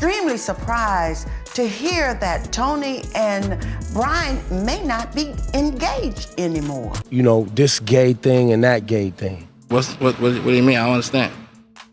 extremely surprised to hear that Toni and Brian may not be engaged anymore. You know, this gay thing and that gay thing. What do you mean? I don't understand.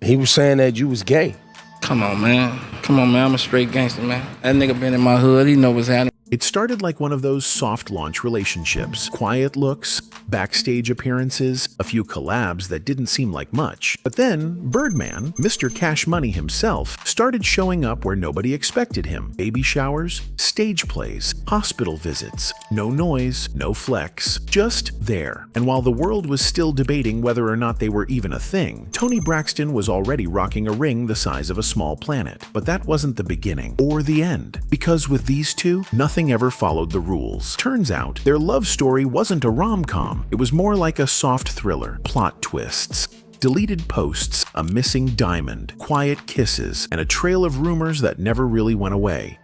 He was saying that you was gay. Come on, man. I'm a straight gangster, man. That nigga been in my hood. He know what's happening. It started like one of those soft launch relationships. Quiet looks, backstage appearances, a few collabs that didn't seem like much. But then, Birdman, Mr. Cash Money himself, started showing up where nobody expected him. Baby showers, stage plays, hospital visits. No noise, no flex, just there. And while the world was still debating whether or not they were even a thing, Toni Braxton was already rocking a ring the size of a small planet. But that wasn't the beginning, or the end. Because with these two, nothing ever followed the rules. Turns out, their love story wasn't a rom-com. It was more like a soft thriller. Plot twists, deleted posts, a missing diamond, quiet kisses, and a trail of rumors that never really went away.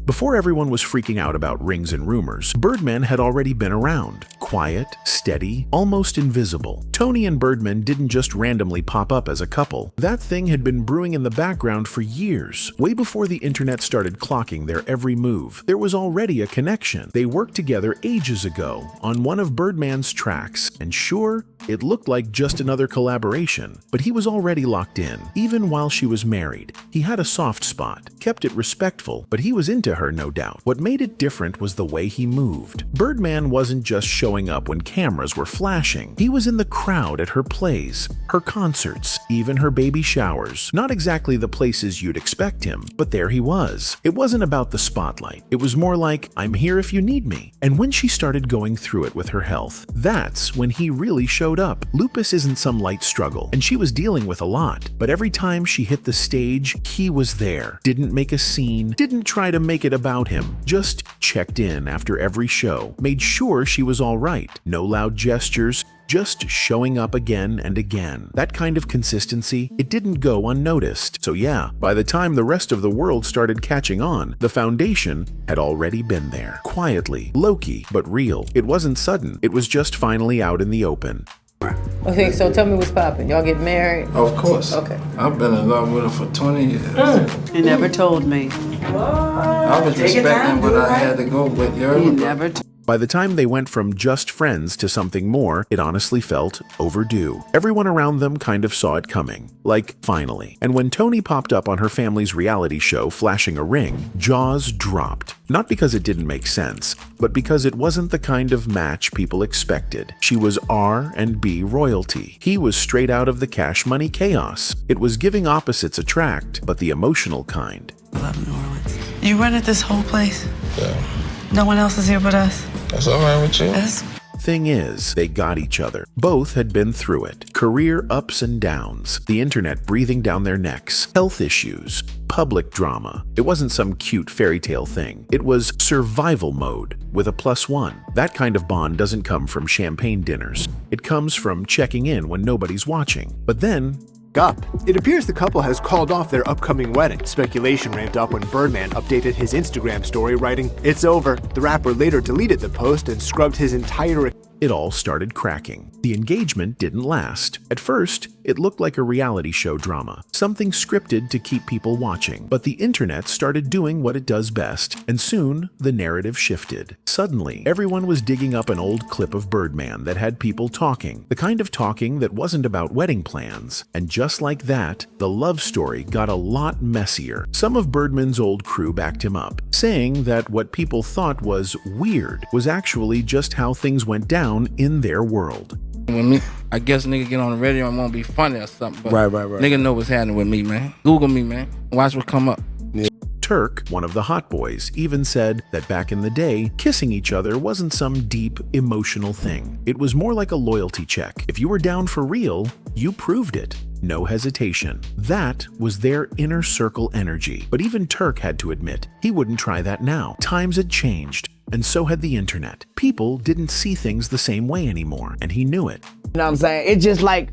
Before everyone was freaking out about rings and rumors, Birdman had already been around. Quiet, steady, almost invisible. Toni and Birdman didn't just randomly pop up as a couple. That thing had been brewing in the background for years. Way before the internet started clocking their every move, there was already a connection. They worked together ages ago on one of Birdman's tracks, and sure, it looked like just another collaboration, but he was already locked in. Even while she was married, he had a soft spot, kept it respectful, but he was into her, no doubt. What made it different was the way he moved. Birdman wasn't just showing up when cameras were flashing. He was in the crowd at her plays, her concerts, even her baby showers. Not exactly the places you'd expect him, but there he was. It wasn't about the spotlight. It was more like, I'm here if you need me. And when she started going through it with her health, that's when he really showed up. Lupus isn't some light struggle, and she was dealing with a lot. But every time she hit the stage, he was there. Didn't make a scene, didn't try to make it about him, just checked in after every show, made sure she was all right. No loud gestures, just showing up again and again. That kind of consistency, it didn't go unnoticed. So yeah, by the time the rest of the world started catching on, the foundation had already been there. Quietly, low-key, but real. It wasn't sudden, it was just finally out in the open. Okay, so tell me what's poppin'. Y'all get married? Of course. Okay. I've been in love with her for 20 years. You never told me. I was expecting, but I had to go with your. You never By the time they went from just friends to something more, it honestly felt overdue. Everyone around them kind of saw it coming. Like, finally. And when Toni popped up on her family's reality show flashing a ring, jaws dropped. Not because it didn't make sense, but because it wasn't the kind of match people expected. She was R&B royalty. He was straight out of the Cash Money chaos. It was giving opposites attract, but the emotional kind. I love New Orleans. You rented this whole place? Yeah. No one else is here but us? That's all right with you? Yes. Thing is, they got each other. Both had been through it. Career ups and downs. The internet breathing down their necks. Health issues. Public drama. It wasn't some cute fairy tale thing. It was survival mode with a +1. That kind of bond doesn't come from champagne dinners. It comes from checking in when nobody's watching. But then, up. It appears the couple has called off their upcoming wedding. Speculation ramped up when Birdman updated his Instagram story writing, "It's over." The rapper later deleted the post and scrubbed his entire it all started cracking. The engagement didn't last. At first, it looked like a reality show drama, something scripted to keep people watching. But the internet started doing what it does best, and soon the narrative shifted. Suddenly, everyone was digging up an old clip of Birdman that had people talking, the kind of talking that wasn't about wedding plans. And just like that, the love story got a lot messier. Some of Birdman's old crew backed him up, saying that what people thought was weird was actually just how things went down in their world. When me, I guess nigga get on the radio and won't be funny or something, but Right. nigga know what's happening with me, man. Google me, man. Watch what come up. Turk, one of the hot boys, even said that back in the day, kissing each other wasn't some deep, emotional thing. It was more like a loyalty check. If you were down for real, you proved it. No hesitation. That was their inner circle energy. But even Turk had to admit, he wouldn't try that now. Times had changed, and so had the internet. People didn't see things the same way anymore, and he knew it. You know what I'm saying? It's just like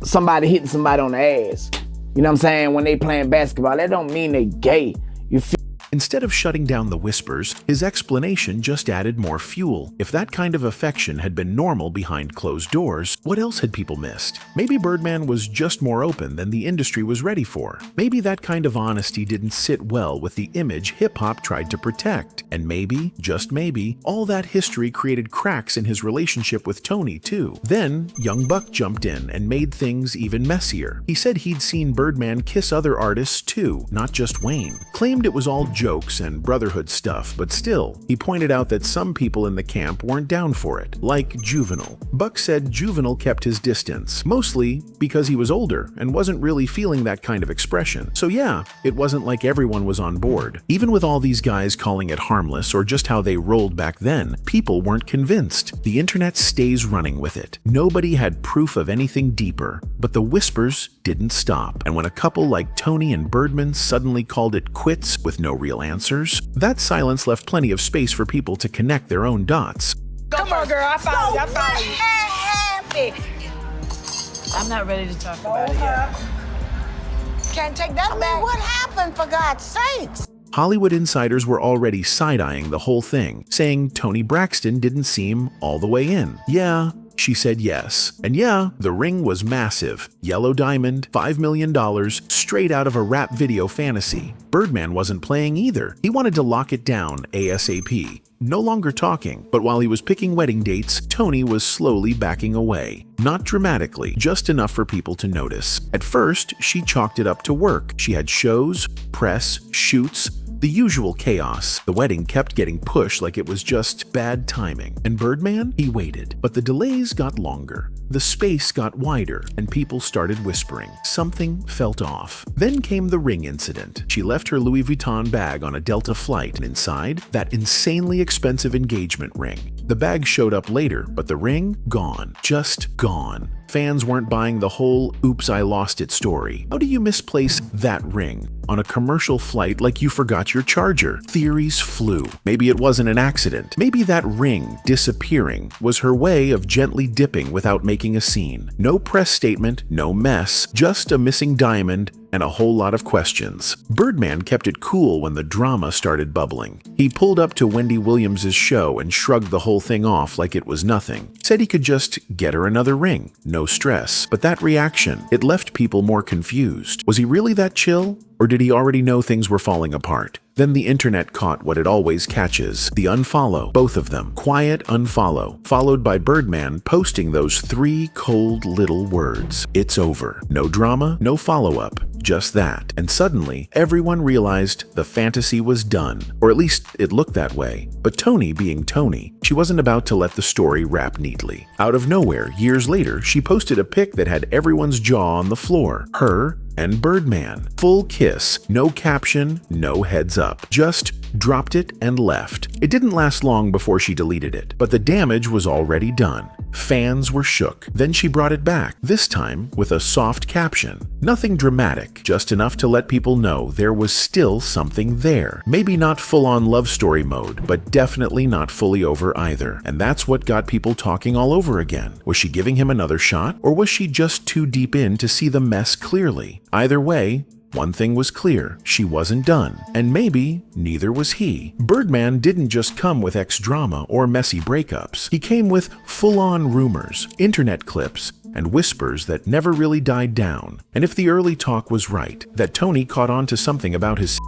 somebody hitting somebody on the ass. You know what I'm saying? When they playing basketball, that don't mean they gay. You feel? Instead of shutting down the whispers, his explanation just added more fuel. If that kind of affection had been normal behind closed doors, what else had people missed? Maybe Birdman was just more open than the industry was ready for. Maybe that kind of honesty didn't sit well with the image hip-hop tried to protect. And maybe, just maybe, all that history created cracks in his relationship with Toni too. Then, Young Buck jumped in and made things even messier. He said he'd seen Birdman kiss other artists too, not just Wayne. Claimed it was all jokes and brotherhood stuff, but still, he pointed out that some people in the camp weren't down for it, like Juvenile. Buck said Juvenile kept his distance, mostly because he was older and wasn't really feeling that kind of expression. So yeah, it wasn't like everyone was on board. Even with all these guys calling it harmless or just how they rolled back then, people weren't convinced. The internet stays running with it. Nobody had proof of anything deeper, but the whispers didn't stop. And when a couple like Toni and Birdman suddenly called it quits with no real answers, that silence left plenty of space for people to connect their own dots. Come on, girl. I found you. I found you. I'm not ready to talk about it yet. Can't take that back. What happened, for God's sakes? Hollywood insiders were already side-eyeing the whole thing, saying Toni Braxton didn't seem all the way in. Yeah, she said yes. And yeah, the ring was massive. Yellow diamond, $5 million, straight out of a rap video fantasy. Birdman wasn't playing either. He wanted to lock it down ASAP. No longer talking, but while he was picking wedding dates, Toni was slowly backing away. Not dramatically, just enough for people to notice. At first, she chalked it up to work. She had shows, press, shoots, the usual chaos. The wedding kept getting pushed like it was just bad timing. And Birdman? He waited. But the delays got longer. The space got wider, and people started whispering. Something felt off. Then came the ring incident. She left her Louis Vuitton bag on a Delta flight, and inside, that insanely expensive engagement ring. The bag showed up later, but the ring? Gone. Just gone. Fans weren't buying the whole "oops, I lost it" story. How do you misplace that ring on a commercial flight like you forgot your charger? Theories flew. Maybe it wasn't an accident. Maybe that ring disappearing was her way of gently dipping without making a scene. No press statement, no mess, just a missing diamond and a whole lot of questions. Birdman kept it cool when the drama started bubbling. He pulled up to Wendy Williams' show and shrugged the whole thing off like it was nothing. Said he could just get her another ring. No stress. But that reaction, it left people more confused. Was he really that chill? Or did he already know things were falling apart? Then the internet caught what it always catches, the unfollow, both of them. Quiet unfollow, followed by Birdman posting those 3 cold little words. It's over. No drama, no follow-up, just that. And suddenly, everyone realized the fantasy was done, or at least it looked that way. But Toni being Toni, she wasn't about to let the story wrap neatly. Out of nowhere, years later, she posted a pic that had everyone's jaw on the floor. Her and Birdman. Full kiss, no caption, no heads up. Just dropped it and left. It didn't last long before she deleted it, but the damage was already done. Fans were shook. Then she brought it back, this time with a soft caption. Nothing dramatic, just enough to let people know there was still something there. Maybe not full-on love story mode, but definitely not fully over either. And that's what got people talking all over again. Was she giving him another shot, or was she just too deep in to see the mess clearly? Either way, one thing was clear, she wasn't done, and maybe neither was he. Birdman didn't just come with ex-drama or messy breakups. He came with full-on rumors, internet clips, and whispers that never really died down. And if the early talk was right, that Toni caught on to something about his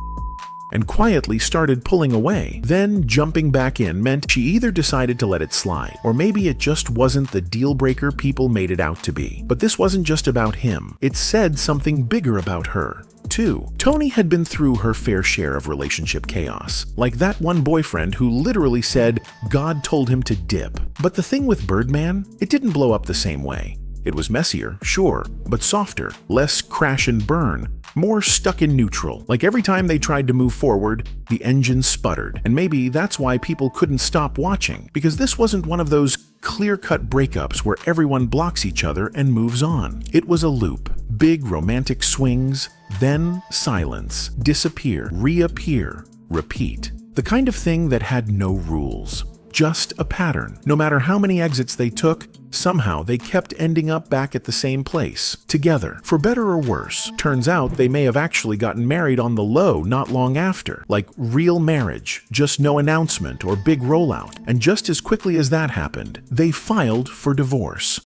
and quietly started pulling away, then jumping back in meant she either decided to let it slide, or maybe it just wasn't the deal breaker people made it out to be. But this wasn't just about him. It said something bigger about her, too. Toni had been through her fair share of relationship chaos, like that one boyfriend who literally said God told him to dip. But the thing with Birdman, it didn't blow up the same way. It was messier, sure, but softer, less crash and burn, more stuck in neutral. Like every time they tried to move forward, the engine sputtered. And maybe that's why people couldn't stop watching, because this wasn't one of those clear-cut breakups where everyone blocks each other and moves on. It was a loop. Big romantic swings, then silence, disappear, reappear, repeat. The kind of thing that had no rules. just a pattern. No matter how many exits they took, somehow they kept ending up back at the same place, together. For better or worse, turns out they may have actually gotten married on the low not long after. Like real marriage, just no announcement or big rollout. And just as quickly as that happened, they filed for divorce.